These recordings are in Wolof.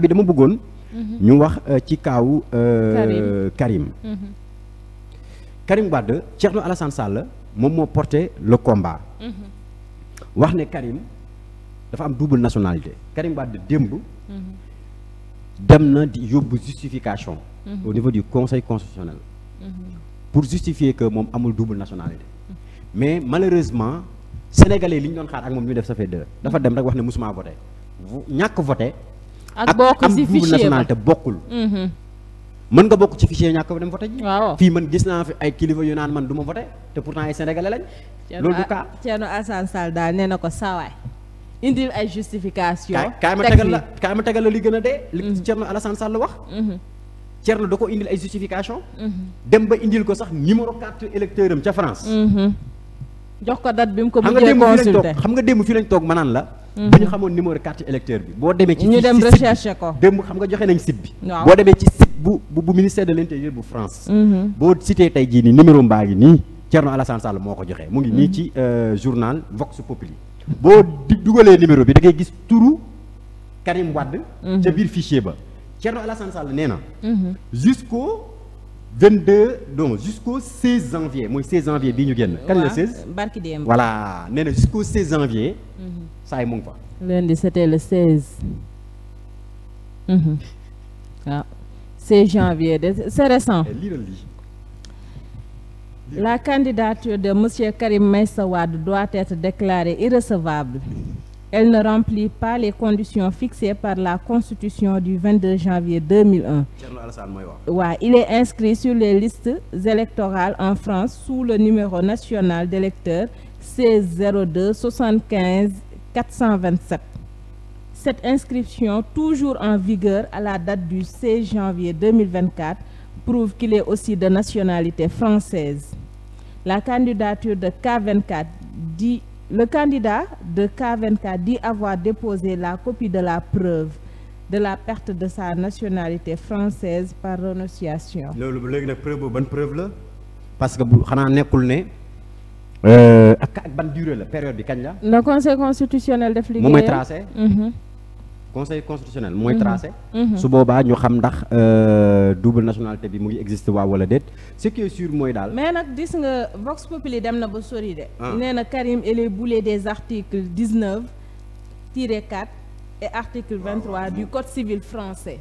abi dama bëggoon ñu wax ci kaawu Karim Karim Wade Thierno Alassane Sall moom moo porté le combat wax ne Karim dafa am double nationalité Karim Wade démb dem na di yóbbu justification au niveau du conseil constitutionnel pour justifier que moom amul double nationalité mais malheureusement sénégalais li ñu doon xaar ak moom ñu def ça fait deux dafa dem rek wax ne musuma voté ñàkk voté ak am double nationalité bokkul mën nga bokk ci fichier ñàkk dem voté ji fii man gis naa fi ay kilifa yu naan man du ma voté te pourtant ay sénégalais lañ loolu du cas Thierno Alassane Sall daal nee na ko saawaay indil ay justification kaay ma tegal la li gën a dee li Thierno Alassane Sall wax Thierno da ko indil ay justification dem ba indil ko sax numéro carte électeur am ca France jox ko date bi mu ko mujjee consulté xam nga démb fii lañ toog ma naan la bu ñu xamoon numéro carte électeur bi boo demee ci ñu dem recherché ko démb xam nga joxe nañ site bi boo demee ci site bu ministère de l'intérieur bu France boo cité tey jii nii numéro mbaa ngi nii Thierno Alassane Sall moo ko joxe mu ngi nii ci journal Vox Populi boo dugalee numéro bi da ngay gis turu Karim Wade ca biir fichier ba Thierno Alassane Sall nee na jusqu'au 22 donc jusqu'au 16 janvier mooy 16 janvier bii ñu génn kan la 16 barki démb voilà nee na jusqu'au 16 janvier saa yi mu ngi fa lundi c'était le 16 waaw 16 janvier c'est récent la candidature de monsieur Karim Meïssa Wade doit être déclarée irrecevable. Elle ne remplit pas les conditions fixées par la Constitution du 22 janvier 2001. Ouais, il est inscrit sur les listes électorales en France sous le numéro national d'électeurs 1602 75 427. Cette inscription, toujours en vigueur à la date du 16 janvier 2024, prouve qu'il est aussi de nationalité française. La candidature de K24 dit le candidat de K24 dit avoir déposé la copie de la preuve de la perte de sa nationalité française par renonciation. loolu léegi nag preuve ban preuve la parce que bu xanaa nekkul ne ak ban durée la période bi kañ la. le conseil constitutionnel def liggéeyam moom mooy tracé. conseil constitutionnel mooy tracé. su boobaa ñu xam ndax double nationalité bi mu ngi existe waa wala déet ce qui est sûr mooy daal. mais nag gis nga Vox Populi dem na ba sori de. nee na Karim et les boulets des articles 19-4 et article 23 du code civil français.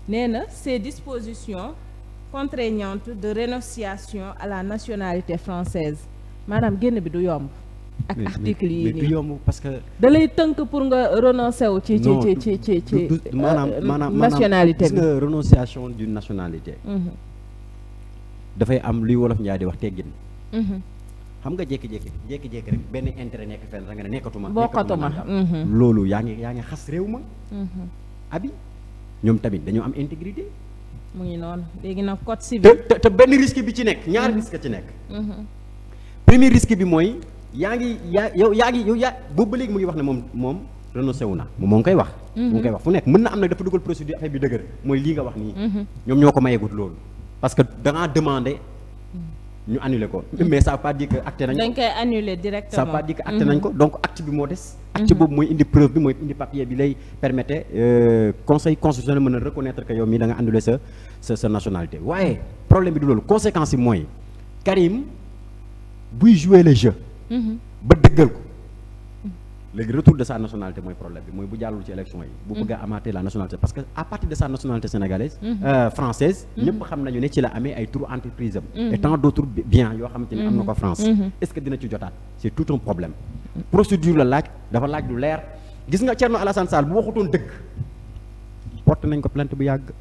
nee na ces dispositions contraignantes de rénonciation à la nationalité française maanaam génn bi du yomb. ak article yi du yomb parce que. da lay tënk pour nga renoncer wu ci maanaam nationalité bi gis nga renonciation d'une nationalité. dafay am luy wolof Njaay di wax teggin. xam nga jékki-jékki rek benn intérêt nekk fenn da nga ne nekkatuma. bokkatuma loolu yaa ngi xas réew ma. abi ñoom tamit dañoo am intégrité. mu ngi noonu léegi nag code civil. te benn risque bi ci nekk ñaari risque ci nekk. premier risque bi mooy. yaa ngi boobu ba léegi mu ngi wax ne moom renoncé wu na moom moo ngi koy wax. mu ngi koy wax fu nekk mën na am nag dafa dugal procédure affaire bi dëgër mooy lii nga wax nii. ñoom ñoo ko mayeegut loolu. parce que da ngaa demandé ñu annulé ko. mais ça veut pas dire que acté nañ ko. dañ koy annulé directement ça veut pas dire que acté nañ ko donc acte bi moo des. acte boobu mooy indi preuve bi mooy indi papier bi lay permettre conseil constitutionnel mën a reconnaître que yow mii da nga annulé sa nationalité waaye problème bi du loolu conséquence yi mooy Karim buy jouer le jeu. ba dëggal ko léegi retour de sa nationalité mooy problème bi mooy bu jàllul ci élection yi bu bëgg a amaatee la nationalité parce que à partir de sa nationalité sénégalaise française ñëpp xam nañu ne ci la amee ay turu entreprise am et tant d'autres biens yoo xamante ne am na ko France est-ce que dina ci jotaat c'est tout un problème procédure la laaj dafa laaj lu leer gis nga Thierno Alassane Sall bu waxutoon dëgg porte nañ ko plainte bu yàgg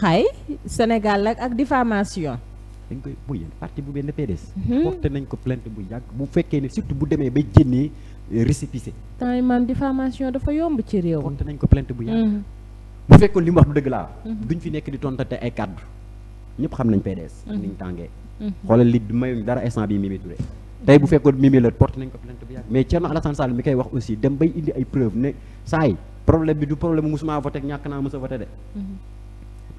xay Sénégal ak diffamation dañ koy bu yéen parti bu benn PDS porté nañ ko plainte bu yàgg bu fekkee ne surtout bu demee bay génnee récépissé temps yi man diffamation dafa yomb ci réew porté nañ ko plainte bu yàgg bu fekkoon li mu wax du dëgg laa duñ fi nekk di tontate ay kaddu ñëpp xam nañ PDS ak niñ tàngee xoolal li mayuñ dara instant bi Mimi Touré tey bu fekkoon Mimi la porté nañ ko plainte bu yàgg mais Thierno Alassane Sall mi koy wax aussi dem bay indi ay preuve ne saa yi problème bi du problème musuma voté ak ñàkk naa mos a voté de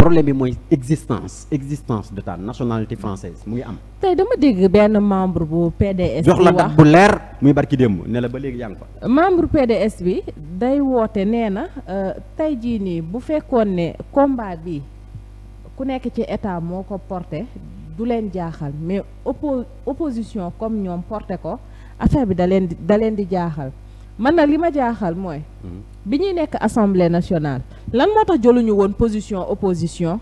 problème bi mooy existence de ta nationalité française mu ngi am. tey dama dégg benn membre bu PDS. jox la date bu leer muy barki démb ne la ba léegi yaa ngi fa. membre PDS bi day woote nee na tey jii nii bu fekkoon ne combat bi ku nekk ci état moo ko porté du leen jaaxal mais opposition comme ñoom porté ko affaire bi da leen di jaaxal man nag li ma jaaxal mooy. bi ñuy nekk assemblée nationale lan moo tax jëluñu woon position opposition.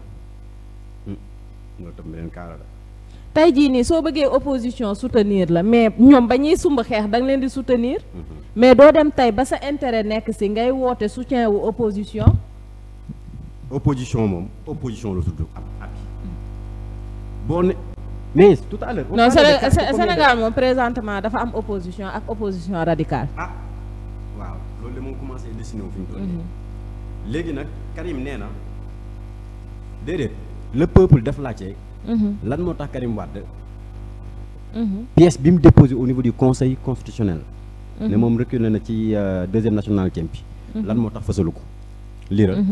tey jii nii soo bëggee opposition soutenir la mais ñoom ba ñuy sumb xeex da nga leen di soutenir. mais doo dem tey ba sa intérêt nekk si ngay woote soutien wu opposition. opposition moom opposition la tudd ab boo ne mais tout à l'heure non Sénégal moom présentement dafa am opposition ak opposition radicale. waaw loolu de moom commencé dessiné wu fi ñu toll nii. léegi nag Karim nee na déedéet le peuple daf laajte. lan moo tax Karim Wade. pièce bi mu déposé au niveau du conseil constitutionnel. ne moom reculé na ci deuxième nationalité bi. lan moo tax fësalu ko liiral.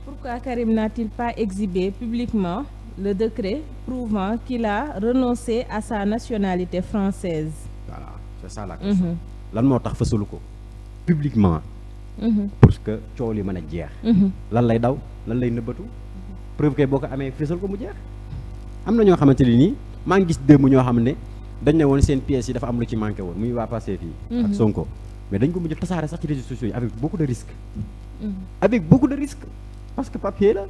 Pourquoi Karim n'a-t-il pas exhibé publiquement le décret prouvant qu'il a renoncé à sa nationalité française? Voilà, c'est ça la question. lan moo tax fësalu ko publiquement. pour que coow li mën a jeex. lan lay daw lan lay nëbbatu. preuve kay boo ko amee fësal ko mu jeex. am na ñoo xamante ni nii maa ngi gis démb ñoo xam ne dañ ne woon seen pièces yi dafa am lu ci manqué woon muy waa Pastef fii ak Sonko mais dañ ko mujj tasaare sax ci réseaux sociaux yi avec beaucoup de risques. avec beaucoup de risques. parce que papier la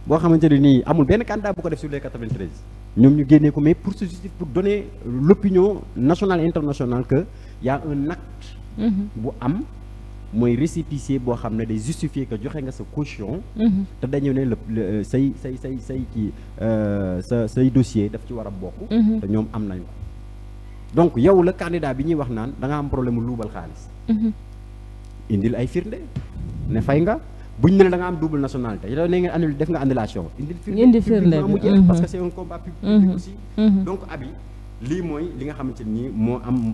boo xamante ne nii amul benn candidat bu ko def sur les 93 ñoom ñu génnee ko mais pour se justifier pour donner l'opinion nationale et internationale que y a un acte bu am mooy récépissé boo xam ne day justifier que joxe nga sa caution te dañu ne le say kii say dossier daf ci war a bokk te ñoom am nañ ko donc yow la candidat bi ñuy wax naan da nga am problème mu luubal xaalis indil ay firnde ne fay nga buñ ne da nga am double nationalité yow ne ngeen annulé def nga annulation indi firnde mu jeex parce que c'est un combat public aussi donc abi lii mooy li nga xamante ni moo am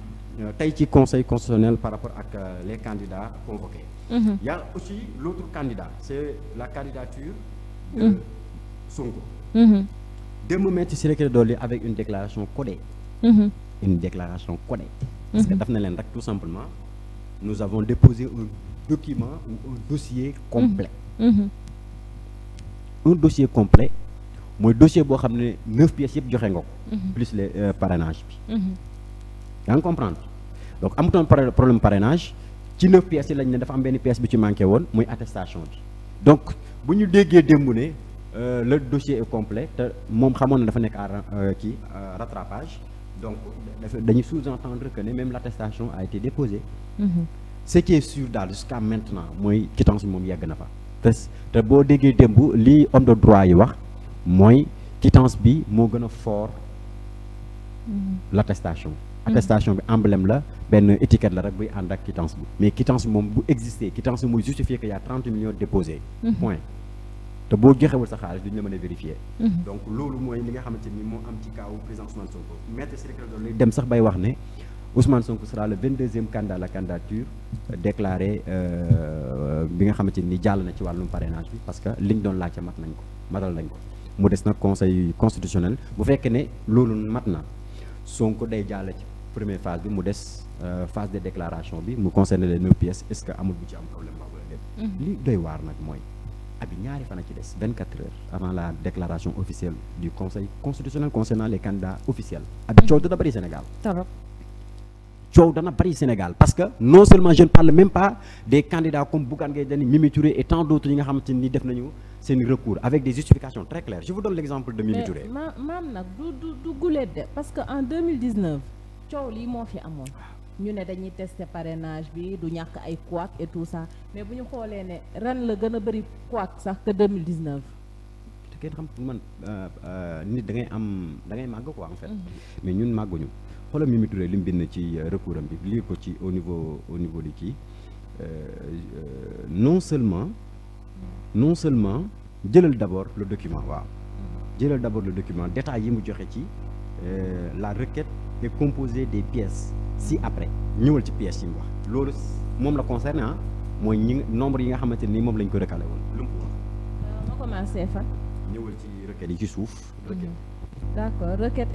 tey ci conseil constitutionnel par rapport ak les candidats convoqués il y a aussi l'autre candidat c'est la candidature de Sonko démb Maître Ciré Clédor Ly avec une déclaration codée une déclaration codée parce que daf na leen rek tout simplement nous avons déposé un document ou un dossier complet un dossier complet mooy dossier boo xam ne 9 pièces yëpp joxe nga ko plus les parrainage bi yaa ngi comprendre donc amutoon problème parrainage ci 9 pièces yi lañ ne dafa am benn pièce bi ci manqué woon muy attestation bi donc bu ñu déggee démb ne le dossier est complet te moom xamoon na dafa nekk rattrapage donc dañuy sous-entendre que ne même l'attestation a été déposée ce qui est sûr daal jusqu'à maintenant mooy quittance bi moom yegg na fa te boo déggee démb li homme de droit yi wax mooy quittance bi moo gën a fort l'attestation attestation bi emblème la benn étiquette la rek buy ànd ak quittance bi mais quittance bi moom bu exister quittance bi mooy justifier que y a 30 millions déposés point te boo joxewul sa xaalis duñu la mën a vérifier donc loolu mooy li nga xamante ni moo am ci kaw président Ousmane Sonko Maître Ciré Clédor Ly dem sax bay wax ne Ousmane Sonko sera le 22e candidat à la candidature déclaré bi nga xamante ni jàll na ci wàllum parrainage bi parce que liñ doon laajte matal nañ ko mu des nag conseil constitutionnel bu fekkee ne loolu mat na Sonko day jàll ci première phase bi mu des phase de déclaration bi mu concerne les 9 pièces est-ce que amul bu ci am problème boobu la déet li doy waar nag mooy abi ñaari fan a ci des 24 heures avant la déclaration officielle du conseil constitutionnel concernant les candidats officiels abi coow dana bëri Sénégal coow dana bëri Sénégal parce que non seulement je ne parle même pas des candidats comme Bougane Gueye Dany Mimi Touré et tant d'autres yi nga xamante ni def nañu seen recours avec des justifications très claires je vous donne l'exemple de Mimi Touré maam nag du guléet de parce que en 2019 coow lii moo fi amoon ñu ne dañuy tester parrainage bi du ñàkk ay couac et tout ça mais bu ñu xoolee ne ren la gën a bëri couac sax que 2019 te kenn xam man nit da ngay màgg quoi en fait mais ñun màgguñu xoolal Mimi Touré li mu bind ci recours am bi lire ko ci au niveau di kii non seulement jëlal d'abord le document waaw jëlal d'abord le document détail yi mu joxe ci la requête est composée des pièces ci-après ñëwal ci pièces yi mu wax loolu moom la concerné mooy nombre yi nga xamante ni moom lañ ko recalé woon lu mu wax commencé fan. ñëwal ci requête yi ci suuf. D'accord, requête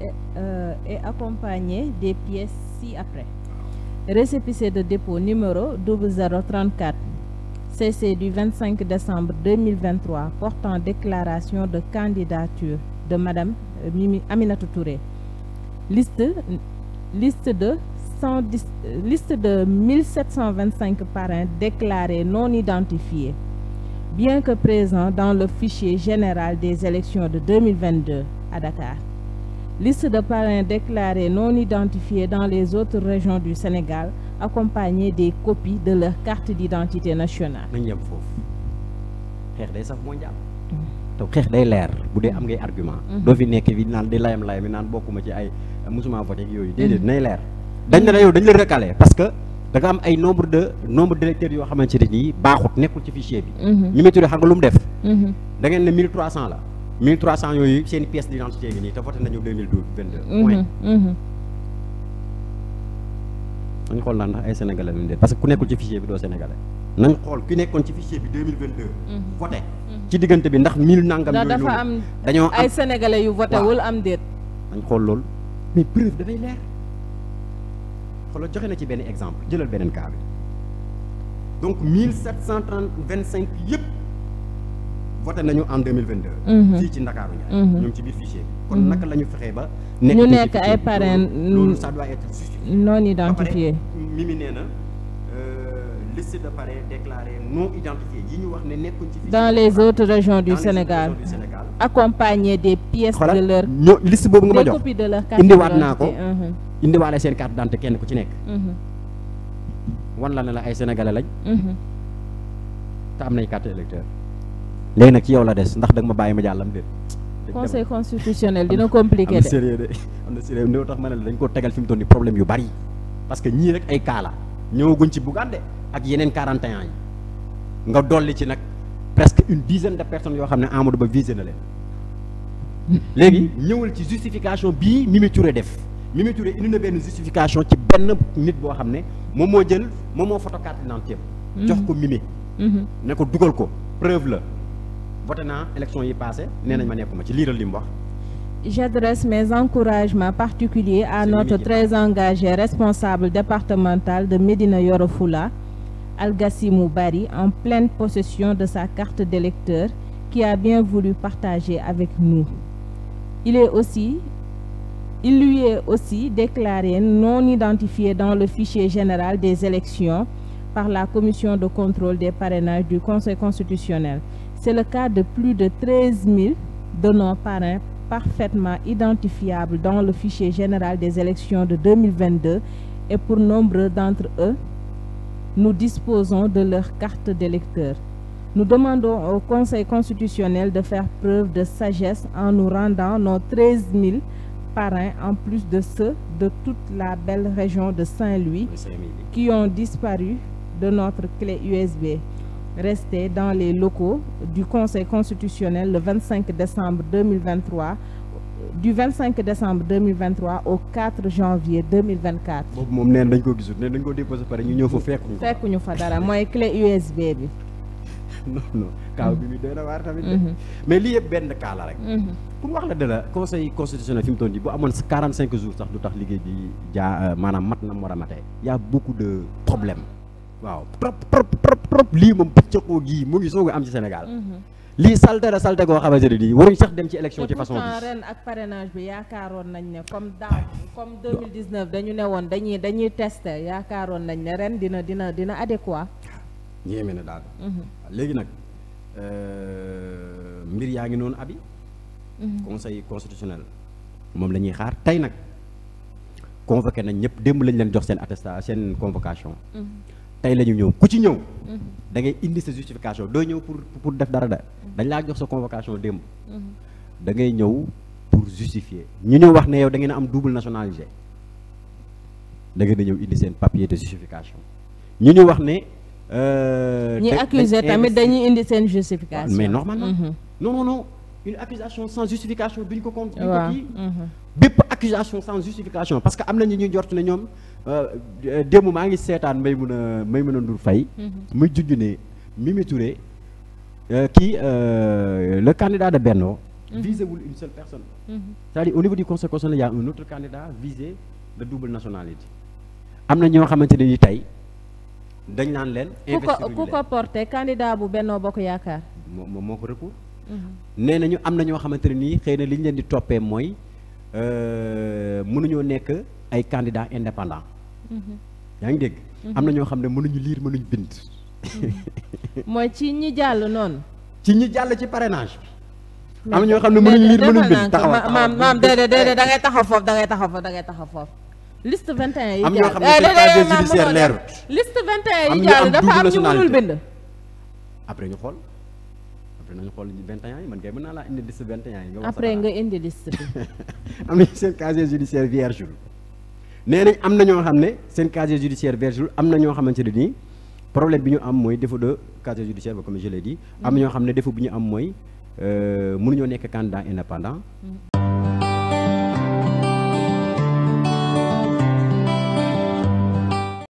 est accompagnée des pièces ci-après. Récépissé de dépôt numéro 0034 CC du 25 décembre 2023 portant déclaration de candidature de Madame Aminatou Touré. Liste de 1725 parrains déclarés non identifiés, bien que présents dans le fichier général des élections de 2022 à Dakar. Liste de parrains déclarés non identifiés dans les autres régions du Sénégal, accompagnés des copies de leur carte d'identité nationale. nañ yem foofu xeex day saf mondial. te xeex day leer bu dee am ngay argument. doo fi nekk fi naan di layam naan bokkuma ci ay musuma voté ak yooyu. déedéet nay leer. dañ ne la yow dañ la recalé parce que da nga am ay nombre d'électeurs yoo xamante ne nii baaxut nekkul ci fichier bi. Mimi Touré xam nga lu mu def. da ngeen ne 1300 la. 1300 yooyu seen pièce d'identité gi nii te voté nañu 2022. point. nañ xool naan ndax ay sénégalais lañ dee parce que ku nekkul ci fichier bi doo sénégalais. nañ xool ki nekkoon ci fichier bi 2022. voté ci diggante bi ndax 1000 nangam. yooyu dafa am dañoo ay sénégalais yu voté wul am déet. nañ xool loolu mais preuve dafay leer. xoolal joxe na ci benn exemple jëlal beneen cas bi donc 1725 yëpp voté nañu en 2022. fii ci Ndakaaru Ndiaye. ñoom ci biir fichier bi. kon naka la ñu fexee ba. ñu nekk ay parrains loolu ça doit être justifié. non identifié. Mimi nee na liste de parrains déclarés non identifiés yi ñu wax ne nekkuñ ci fichier. dans les autres régions du Sénégal accompagnés des pièces de leur. ñoo liste boobu nga ma jox des copies de leur carte indiwaat naa ko. indiwaale seen carte d'identité kenn ku ci nekk. wan la ne la ay sénégalais lañ. te am nañ carte électeur léegi nag ci yow la des ndax da nga ma bàyyi ma jàllam déet. conseil constitutionnel dina compliqué de. am na sérieux néew tax ma ne la dañ ko tegal fi mu toll nii problème yu bari parce que ñii rek ay cas la ñëwaguñ ci Bougane ak yeneen 41 yi nga dolli ci nag presque une dizaine de personnes yoo xam ne Amadou Ba visé na leen léegi ñëwal ci justification bii Mimi Touré def. Mimi Touré indi na benn justification ci benn nit boo xam ne moom moo photo carte d'identité jox ko Mimi. ne ko dugal ko preuve la voté naa élection yi passé nee nañ ma nekkuma ci liiral li mu wax. J'adresse mes encouragements particuliers à notre très engagé responsable départemental de Médina Yoro Foulah, Algassimou Bari, en pleine possession de sa carte d'électeur, qui a bien voulu partager avec nous. Il lui est aussi déclaré non identifié dans le fichier général des élections par la commission de contrôle des parrainages du Conseil constitutionnel. C'est le cas de plus de 13 000 de nos parrains parfaitement identifiables dans le fichier général des élections de 2022 et pour nombre d'entre eux, nous disposons de leur carte d'électeur. Nous demandons au Conseil constitutionnel de faire preuve de sagesse en nous rendant nos 13 000 parrains en plus de ceux de toute la belle région de Saint-Louis qui ont disparu de notre clé USB, restée dans les locaux du Conseil constitutionnel le 25 décembre 2023, du 25 décembre 2023 au 4 janvier 2024. boobu moom neen dañ ko gisul neen dañ ko déposé pare ñu ñëw fa fekkuñu fa dara mooy clé USB bi. non kaaw bi mi doy na waar tamit. mais lii yëpp benn cas la rek. pour wax la de la conseil constitutionnel fi mu toll nii bu amoon 45 jours sax du tax liggéey bi maanaam mat na mu war a matee. y a beaucoup de problèmes. waaw trop lii moom pëccëxoo gii mu ngi soog a am ci Sénégal. lii salte goo xamante ne nii waruñ sax dem ci élection ci façon bi. ren ak parrainage bi yaakaaroon nañ ne comme 2019 dañu ne woon dañuy tester yaakaaroon nañ ne ren dina adéquat. ñeeme na daal. léegi nag mbir yaa ngi noonu abi. conseil constitutionnel moom la ñuy xaar tey nag convoqué nañ ñëpp démb lañ leen jox seen attestation seen convocation. tey la ñu ñëw ku ci ñëw. da ngay indi sa justification doo ñëw pour def dara dañ laa jox sa convocation démb. da ngay ñëw pour justifier ñu ñëw wax ne yow da ngeen a am double nationalité da ngeen a ñëw indi seen papier de justification ñu ñu wax ne. ñi accusé tamit dañuy indi seen justification. mais normalement. non une accusation sans justification duñ ko compte. waaw bépp accusation sans justification parce que am na ñu ñuy jort ne ñoom démb maa ngi seetaan may mën a Ndour Faye muy junj ne Mimi Touré le candidat de Benno visé wul une seule personne. C'est-à-dire au niveau du conseil constitutionnel, il y a un autre candidat visé de double nationalité. am na ñoo xamante ne ni tey dañ naan leen. investir ku ko porté candidat bu Benno Bokk Yaakaar. moo ko recours. nee nañu am na ñoo xamante ne nii xëy na li ñu leen di toppee mooy mënuñoo nekk ay candidats indépendants. yaa ngi dégg. am na ñoo xam ne mënuñu lire mënuñu bind. mooy ci ñi jàll noonu. ci ñi jàll ci parrainage bi. am na ñoo xam ne mënuñu lire mënuñu bind. taxawal maam déedéet da ngay taxaw foofu da ngay taxaw foofu. liste 21 yi am ñoo xam ne seen casier judiciaire leerul. liste 21 yi jàll dafa am ñu mënul bind. après ñu xool nañu xool 21 yi man kay mën naa laa indi liste 21 yi. après nga indi liste bi. am nañu seen casier judiciaire vierge nee nañ am na ñoo xam ne seen casier judiciaire vierge am na ñoo xamante ne nii problème bi ñu am mooy défaut de casier judiciaire ba comme je l'ai dit. am na ñoo xam ne défaut bi ñu am mooy mënuñoo nekk candidat indépendant.